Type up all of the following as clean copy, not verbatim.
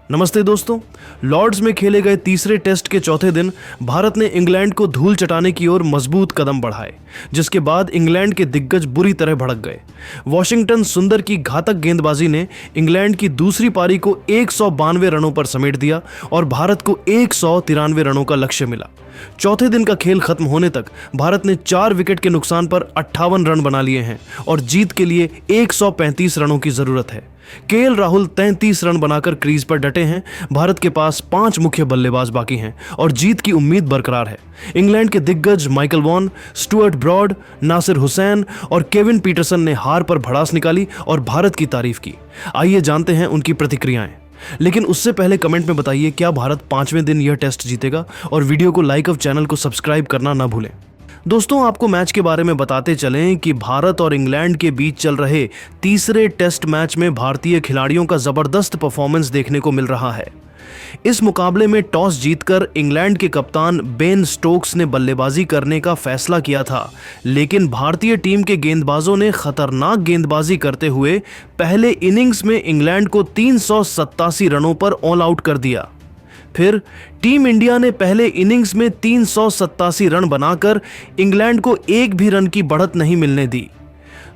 नमस्ते दोस्तों। लॉर्ड्स में खेले गए तीसरे टेस्ट के चौथे दिन भारत ने इंग्लैंड को धूल चटाने की ओर मजबूत कदम बढ़ाए, जिसके बाद इंग्लैंड के दिग्गज बुरी तरह भड़क गए। वॉशिंगटन सुंदर की घातक गेंदबाजी ने इंग्लैंड की दूसरी पारी को 192 रनों पर समेट दिया और भारत को 193 रनों का लक्ष्य मिला। चौथे दिन का खेल खत्म होने तक भारत ने 4 विकेट के नुकसान पर 58 रन बना लिए हैं और जीत के लिए 135 रनों की जरूरत है। केएल राहुल 33 रन बनाकर क्रीज पर डटे हैं। भारत के पास 5 मुख्य बल्लेबाज बाकी हैं और जीत की उम्मीद बरकरार है। इंग्लैंड के दिग्गज Michael Vaughan, Stuart Broad, Nasir Hussain और केविन पीटरसन ने हार पर भड़ास निकाली और भारत की तारीफ की। आइए जानते हैं उनकी प्रतिक्रियाएं। लेकिन उससे पहले कमेंट में बताइए, क्या भारत 5वें दिन यह टेस्ट जीतेगा? और वीडियो को लाइक और चैनल को सब्सक्राइब करना ना भूलें। दोस्तों, आपको मैच के बारे में बताते चलें कि भारत और इंग्लैंड के बीच चल रहे तीसरे टेस्ट मैच में भारतीय खिलाड़ियों का जबरदस्त परफॉर्मेंस देखने को मिल रहा है। इस मुकाबले में टॉस जीतकर इंग्लैंड के कप्तान बेन स्टोक्स ने बल्लेबाजी करने का फैसला किया था, लेकिन भारतीय टीम के गेंदबाजों ने खतरनाक गेंदबाजी करते हुए पहले इनिंग्स में इंग्लैंड को 387 रनों पर ऑल आउट कर दिया। फिर टीम इंडिया ने पहले इनिंग्स में 387 रन बनाकर इंग्लैंड को एक भी रन की बढ़त नहीं मिलने दी।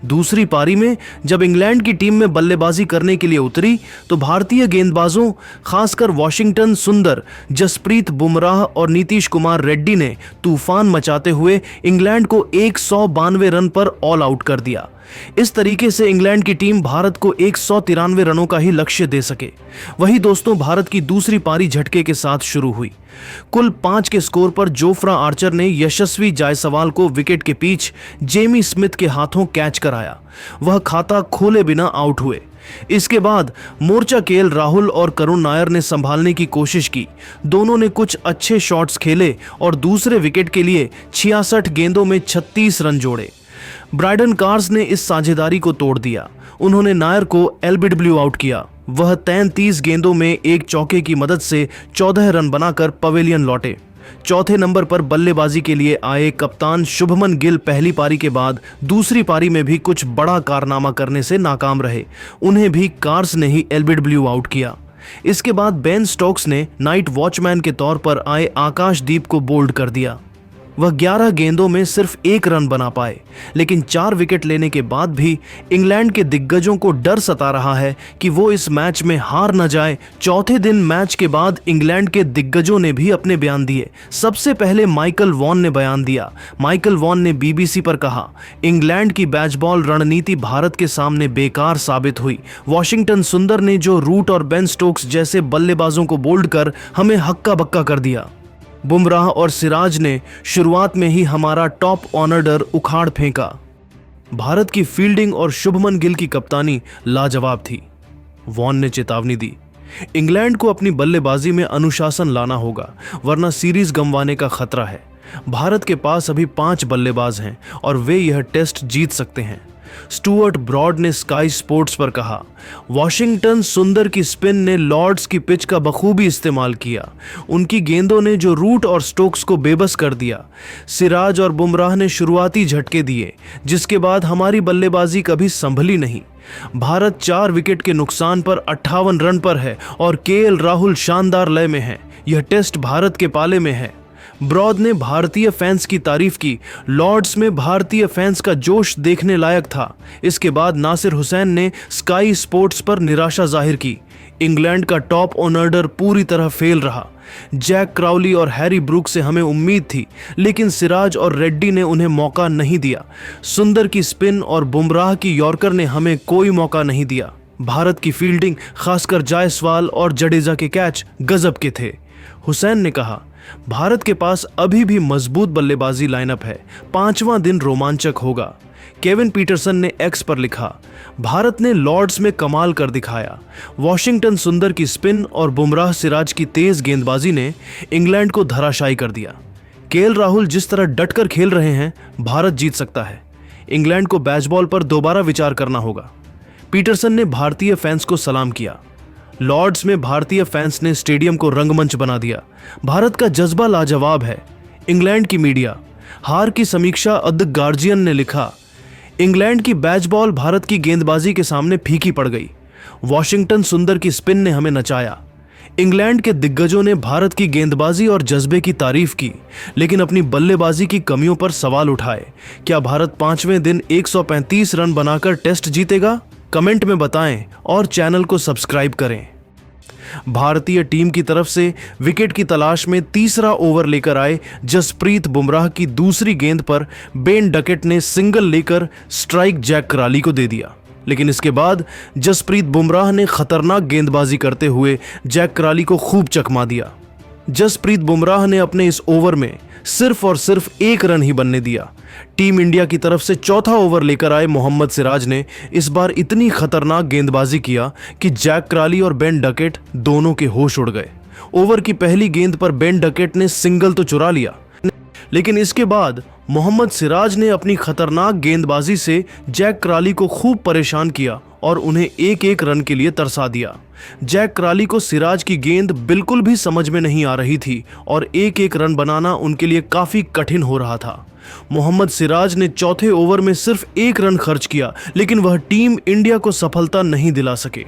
दूसरी पारी में जब इंग्लैंड की टीम में बल्लेबाजी करने के लिए उतरी तो भारतीय गेंदबाजों, खासकर वॉशिंगटन सुंदर, जसप्रीत बुमराह और नीतीश कुमार रेड्डी ने तूफान मचाते हुए इंग्लैंड को 192 रन पर ऑल आउट कर दिया। इस तरीके से इंग्लैंड की टीम भारत को 193 रनों का ही लक्ष्य दे सके। वही दोस्तों, भारत की दूसरी पारी झटके के साथ शुरू हुई। कुल 5 के स्कोर पर जोफ्रा आर्चर ने यशस्वी जायसवाल को विकेट के बीच जेमी स्मिथ के हाथों कैच कराया। वह खाता खोले बिना आउट हुए। इसके बाद मोर्चा केएल राहुल और करुण नायर ने संभालने की कोशिश की। दोनों ने कुछ अच्छे शॉट्स खेले और दूसरे विकेट के लिए 66 गेंदों में 36 रन जोड़े। ब्राइडन कार्स ने इस साझेदारी को तोड़ दिया। उन्होंने नायर को एलबीडब्ल्यू आउट किया। वह 33 गेंदों में एक चौके की मदद से 14 रन बनाकर पवेलियन लौटे। चौथे नंबर पर बल्लेबाजी के लिए आए कप्तान शुभमन गिल पहली पारी के बाद दूसरी पारी में भी कुछ बड़ा कारनामा करने से नाकाम रहे। उन्हें भी कार्स ने ही एलबीडब्ल्यू आउट किया। इसके बाद बेन स्टोक्स ने नाइट वॉचमैन के तौर पर आए आकाशदीप को बोल्ड कर दिया। वह 11 गेंदों में सिर्फ 1 रन बना पाए, लेकिन 4 विकेट लेने के बाद भी इंग्लैंड के दिग्गजों को डर सता रहा है कि वो इस मैच में हार न जाए। चौथे दिन मैच के बाद इंग्लैंड के दिग्गजों ने भी अपने बयान दिए। सबसे पहले माइकल वॉन ने बयान दिया। माइकल वॉन ने बीबीसी पर कहा, इंग्लैंड की बैचबॉल रणनीति भारत के सामने बेकार साबित हुई। वॉशिंगटन सुंदर ने जो रूट और बेन स्टोक्स जैसे बल्लेबाजों को बोल्ड कर हमें हक्का बक्का कर दिया। बुमराह और सिराज ने शुरुआत में ही हमारा टॉप ऑर्डर उखाड़ फेंका। भारत की फील्डिंग और शुभमन गिल की कप्तानी लाजवाब थी। वॉन ने चेतावनी दी, इंग्लैंड को अपनी बल्लेबाजी में अनुशासन लाना होगा, वरना सीरीज गंवाने का खतरा है। भारत के पास अभी 5 बल्लेबाज हैं और वे यह टेस्ट जीत सकते हैं। स्टुअर्ट ब्रॉड ने स्काई स्पोर्ट्स पर कहा, वॉशिंगटन सुंदर की स्पिन ने लॉर्ड्स की पिच का बखूबी इस्तेमाल किया। उनकी गेंदों ने जो रूट और स्टोक्स को बेबस कर दिया। सिराज और बुमराह ने शुरुआती झटके दिए, जिसके बाद हमारी बल्लेबाजी कभी संभली नहीं। भारत 4 विकेट के नुकसान पर 58 रन पर है और केएल राहुल शानदार लय में है। यह टेस्ट भारत के पाले में है। ब्रॉड ने भारतीय फैंस की तारीफ की। लॉर्ड्स में भारतीय फैंस का जोश देखने लायक था। इसके बाद नासिर हुसैन ने स्काई स्पोर्ट्स पर निराशा जाहिर की। इंग्लैंड का टॉप ऑर्डर पूरी तरह फेल रहा। जैक क्राउली और हैरी ब्रूक से हमें उम्मीद थी, लेकिन सिराज और रेड्डी ने उन्हें मौका नहीं दिया। सुंदर की स्पिन और बुमराह की यॉर्कर ने हमें कोई मौका नहीं दिया। भारत की फील्डिंग, खासकर जायसवाल और जडेजा के कैच गजब के थे। हुसैन ने कहा, भारत के पास अभी भी मजबूत बल्लेबाजी लाइनअप है। 5वां दिन रोमांचक होगा। केविन पीटरसन ने एक्स पर लिखा, भारत ने लॉर्ड्स में कमाल कर दिखाया। वॉशिंगटन सुंदर की स्पिन और बुमराह सिराज की तेज गेंदबाजी ने इंग्लैंड को धराशायी कर दिया। केएल राहुल जिस तरह डटकर खेल रहे हैं, भारत जीत सकता है। इंग्लैंड को बैचबॉल पर दोबारा विचार करना होगा। पीटरसन ने भारतीय फैंस को सलाम किया। लॉर्ड्स में भारतीय फैंस ने स्टेडियम को रंगमंच बना दिया। भारत का जज्बा लाजवाब है। इंग्लैंड की मीडिया, हार की समीक्षा द गार्जियन ने लिखा, इंग्लैंड की बैचबॉल भारत की गेंदबाजी के सामने फीकी पड़ गई। वॉशिंगटन सुंदर की स्पिन ने हमें नचाया। इंग्लैंड के दिग्गजों ने भारत की गेंदबाजी और जज्बे की तारीफ की, लेकिन अपनी बल्लेबाजी की कमियों पर सवाल उठाए। क्या भारत 5वें दिन 135 रन बनाकर टेस्ट जीतेगा? कमेंट में बताएं और चैनल को सब्सक्राइब करें। भारतीय टीम की तरफ से विकेट की तलाश में तीसरा ओवर लेकर आए जसप्रीत बुमराह की दूसरी गेंद पर बेन डकेट ने सिंगल लेकर स्ट्राइक जैक कराली को दे दिया, लेकिन इसके बाद जसप्रीत बुमराह ने खतरनाक गेंदबाजी करते हुए जैक कराली को खूब चकमा दिया। जसप्रीत बुमराह ने अपने इस ओवर में सिर्फ और सिर्फ 1 रन ही बनने दिया। टीम इंडिया की तरफ से चौथा ओवर लेकर आए मोहम्मद सिराज ने इस बार इतनी खतरनाक गेंदबाजी किया कि जैक कराली और बेन डकेट दोनों के होश उड़ गए। ओवर की पहली गेंद पर बेन डकेट ने सिंगल तो चुरा लिया, लेकिन इसके बाद मोहम्मद सिराज ने अपनी खतरनाक गेंदबाजी से जैक कराली को खूब परेशान किया और उन्हें 1-1 रन के लिए तरसा दिया। जैक कराली को सिराज की गेंद बिल्कुल भी समझ में नहीं आ रही थी और 1-1 रन बनाना उनके लिए काफी कठिन हो रहा था। मोहम्मद सिराज ने चौथे ओवर में सिर्फ 1 रन खर्च किया, लेकिन वह टीम इंडिया को सफलता नहीं दिला सके।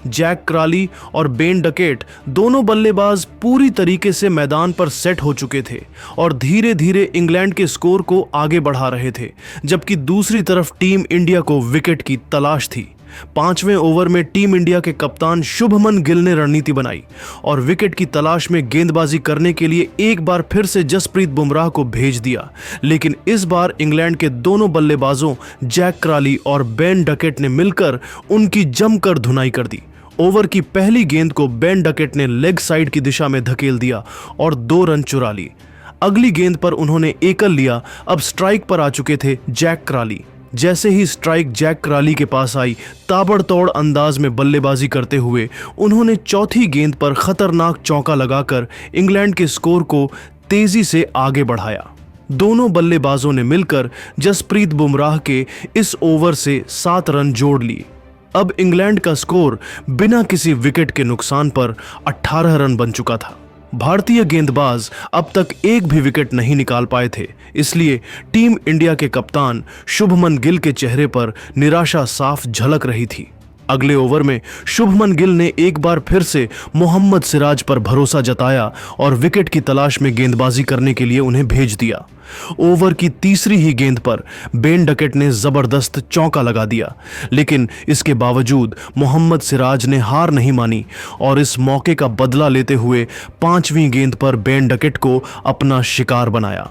जैक कराली और बेन डकेट दोनों बल्लेबाज पूरी तरीके से मैदान पर सेट हो चुके थे और धीरे धीरे इंग्लैंड के स्कोर को आगे बढ़ा रहे थे, जबकि दूसरी तरफ टीम इंडिया को विकेट की तलाश थी। 5वें ओवर में टीम इंडिया के कप्तान शुभमन गिल ने रणनीति बनाई और विकेट की तलाश में गेंदबाजी करने के लिए एक बार फिर से जसप्रीत बुमराह को भेज दिया, लेकिन इस बार इंग्लैंड के दोनों बल्लेबाजों जैक कराली और बेन डकेट ने मिलकर उनकी जमकर धुनाई कर दी। ओवर की पहली गेंद को बेन डकेट ने लेग साइड की दिशा में धकेल दिया और 2 रन चुरा ली। अगली गेंद पर उन्होंने एकल लिया। अब स्ट्राइक पर आ चुके थे जैक कराली। जैसे ही स्ट्राइक जैक कराली के पास आई, ताबड़तोड़ अंदाज में बल्लेबाजी करते हुए उन्होंने चौथी गेंद पर खतरनाक चौका लगाकर इंग्लैंड के स्कोर को तेजी से आगे बढ़ाया। दोनों बल्लेबाजों ने मिलकर जसप्रीत बुमराह के इस ओवर से 7 रन जोड़ लिए। अब इंग्लैंड का स्कोर बिना किसी विकेट के नुकसान पर 18 रन बन चुका था। भारतीय गेंदबाज अब तक एक भी विकेट नहीं निकाल पाए थे, इसलिए टीम इंडिया के कप्तान शुभमन गिल के चेहरे पर निराशा साफ झलक रही थी। अगले ओवर में शुभमन गिल ने एक बार फिर से मोहम्मद सिराज पर भरोसा जताया और विकेट की तलाश में गेंदबाजी करने के लिए उन्हें भेज दिया। ओवर की तीसरी ही गेंद पर बेन डकेट ने जबरदस्त चौका लगा दिया, लेकिन इसके बावजूद मोहम्मद सिराज ने हार नहीं मानी और इस मौके का बदला लेते हुए 5वीं गेंद पर बेन डकेट को अपना शिकार बनाया।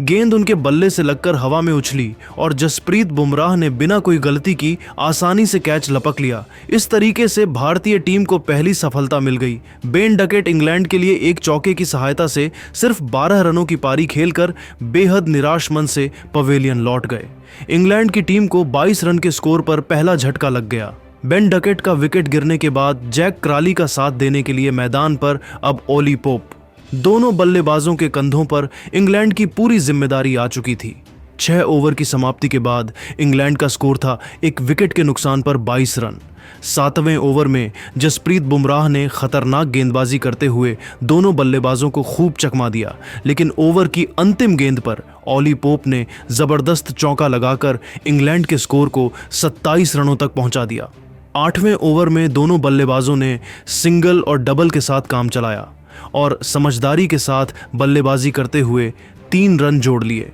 गेंद उनके बल्ले से लगकर हवा में उछली और जसप्रीत बुमराह ने बिना कोई गलती की आसानी से कैच लपक लिया। इस तरीके से भारतीय टीम को पहली सफलता मिल गई। बेन डकेट इंग्लैंड के लिए एक चौके की सहायता से सिर्फ 12 रनों की पारी खेलकर बेहद निराश मन से पवेलियन लौट गए। इंग्लैंड की टीम को 22 रन के स्कोर पर पहला झटका लग गया। बेन डकेट का विकेट गिरने के बाद जैक कराली का साथ देने के लिए मैदान पर अब ओली पोप। दोनों बल्लेबाजों के कंधों पर इंग्लैंड की पूरी जिम्मेदारी आ चुकी थी। 6 ओवर की समाप्ति के बाद इंग्लैंड का स्कोर था 1 विकेट के नुकसान पर 22 रन। 7वें ओवर में जसप्रीत बुमराह ने खतरनाक गेंदबाजी करते हुए दोनों बल्लेबाजों को खूब चकमा दिया, लेकिन ओवर की अंतिम गेंद पर ओली पोप ने जबरदस्त चौका लगाकर इंग्लैंड के स्कोर को 27 रनों तक पहुंचा दिया। 8वें ओवर में दोनों बल्लेबाजों ने सिंगल और डबल के साथ काम चलाया और समझदारी के साथ बल्लेबाजी करते हुए 3 रन जोड़ लिए।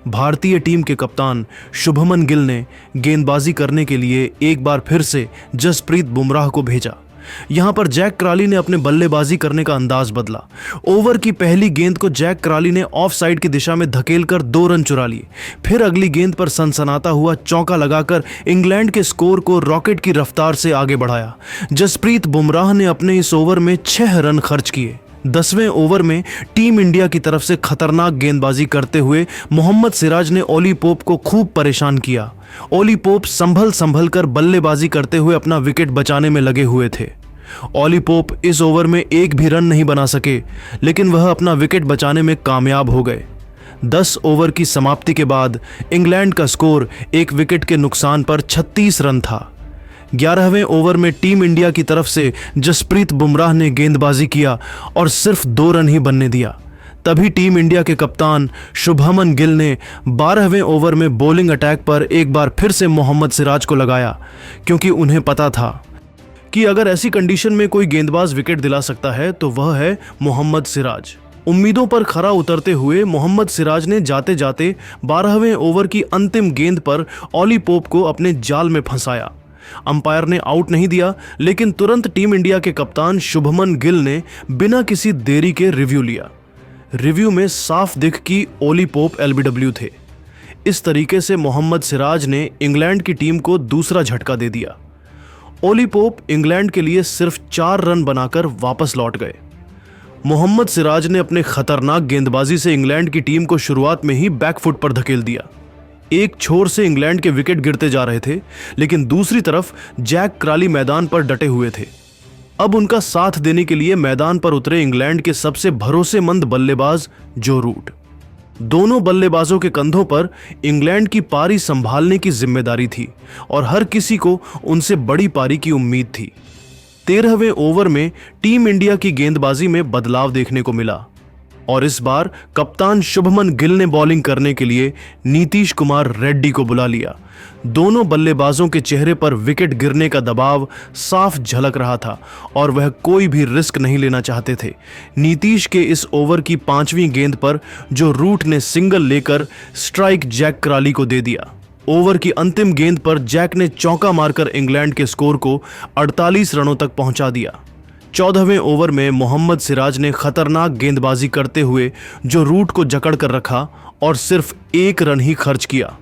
भारतीय टीम के कप्तान शुभमन गिल ने गेंदबाजी करने के लिए एक बार फिर से जसप्रीत बुमराह को भेजा। यहां पर जैक कराली ने अपने बल्लेबाजी करने का अंदाज बदला। ओवर की पहली गेंद को जैक कराली ने ऑफ साइड की दिशा में धकेलकर 2 रन चुरा लिए। फिर अगली गेंद पर सनसनाता हुआ चौका लगाकर इंग्लैंड के स्कोर को रॉकेट की रफ्तार से आगे बढ़ाया। जसप्रीत बुमराह ने अपने इस ओवर में 6 रन खर्च किए। 10वें ओवर में टीम इंडिया की तरफ से खतरनाक गेंदबाजी करते हुए मोहम्मद सिराज ने ओली पोप को खूब परेशान किया। ओली पोप संभल कर बल्लेबाजी करते हुए अपना विकेट बचाने में लगे हुए थे। ओली पोप इस ओवर में एक भी रन नहीं बना सके, लेकिन वह अपना विकेट बचाने में कामयाब हो गए। 10 ओवर की समाप्ति के बाद इंग्लैंड का स्कोर 1 विकेट के नुकसान पर 36 रन था। 11वें ओवर में टीम इंडिया की तरफ से जसप्रीत बुमराह ने गेंदबाजी किया और सिर्फ 2 रन ही बनने दिया। तभी टीम इंडिया के कप्तान शुभमन गिल ने 12वें ओवर में बॉलिंग अटैक पर एक बार फिर से मोहम्मद सिराज को लगाया, क्योंकि उन्हें पता था कि अगर ऐसी कंडीशन में कोई गेंदबाज विकेट दिला सकता है तो वह है मोहम्मद सिराज। उम्मीदों पर खरा उतरते हुए मोहम्मद सिराज ने जाते जाते 12वें ओवर की अंतिम गेंद पर ऑली पोप को अपने जाल में फंसाया। अंपायर ने आउट नहीं दिया, लेकिन तुरंत टीम इंडिया के कप्तान शुभमन गिल ने बिना किसी देरी के रिव्यू लिया। रिव्यू में साफ दिख कि ओली पोप एलबीडब्ल्यू थे। इस तरीके से मोहम्मद सिराज ने इंग्लैंड की टीम को दूसरा झटका दे दिया। ओली पोप इंग्लैंड के लिए सिर्फ 4 रन बनाकर वापस लौट गए। मोहम्मद सिराज ने अपने खतरनाक गेंदबाजी से इंग्लैंड की टीम को शुरुआत में ही बैकफुट पर धकेल दिया। एक छोर से इंग्लैंड के विकेट गिरते जा रहे थे, लेकिन दूसरी तरफ जैक क्राली मैदान पर डटे हुए थे। अब उनका साथ देने के लिए मैदान पर उतरे इंग्लैंड के सबसे भरोसेमंद बल्लेबाज जो रूट। दोनों बल्लेबाजों के कंधों पर इंग्लैंड की पारी संभालने की जिम्मेदारी थी और हर किसी को उनसे बड़ी पारी की उम्मीद थी। 13वें ओवर में टीम इंडिया की गेंदबाजी में बदलाव देखने को मिला और इस बार कप्तान शुभमन गिल ने बॉलिंग करने के लिए नीतीश कुमार रेड्डी को बुला लिया। दोनों बल्लेबाजों के चेहरे पर विकेट गिरने का दबाव साफ झलक रहा था और वह कोई भी रिस्क नहीं लेना चाहते थे। नीतीश के इस ओवर की 5वीं गेंद पर जो रूट ने सिंगल लेकर स्ट्राइक जैक क्राली को दे दिया। ओवर की अंतिम गेंद पर जैक ने चौका मारकर इंग्लैंड के स्कोर को 48 रनों तक पहुंचा दिया। 14वें ओवर में मोहम्मद सिराज ने खतरनाक गेंदबाजी करते हुए जो रूट को जकड़ कर रखा और सिर्फ 1 रन ही खर्च किया।